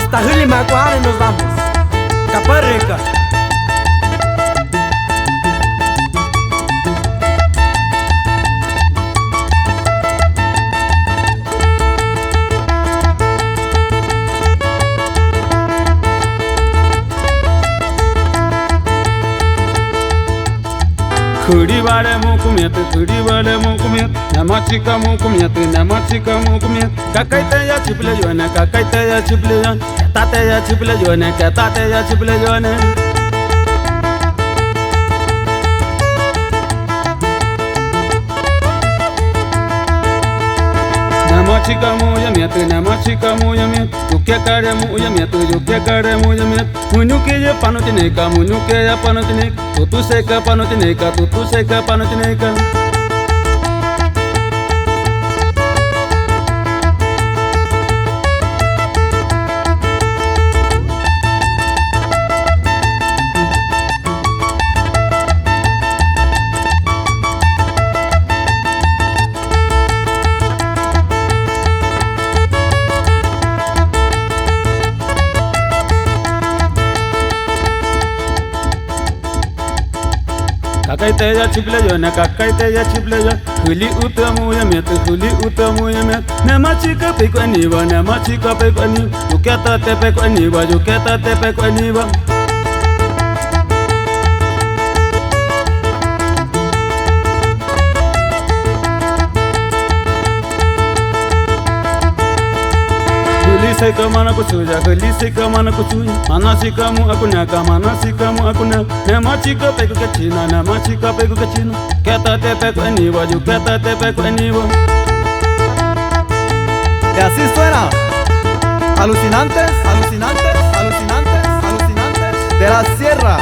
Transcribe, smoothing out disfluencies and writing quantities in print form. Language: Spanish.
Hasta Jilimacuare nos vamos. Caparrica. Kuribare mukumiat, kuribare mukumiat, namachika mukumiat. Kakaite ya chiple joane, kakaite ya chiple joane, tate ya chiple joane, tate ya chiple joane. Namachika muyamiat, yuke kare muyamiat. Munuke ya panotineka, tutu seka panotineka. Kakaite ya chiple joane, huli utamuyamiat. Namachika pekwaniwa, yuketa te pekwaniwa. Seka mana kuchuja, manasika mu akunyaka, namachika peko kechina, keta te pekwaniwa, yuketa te pekwaniwa. Y así suena. Alucinantes de la sierra.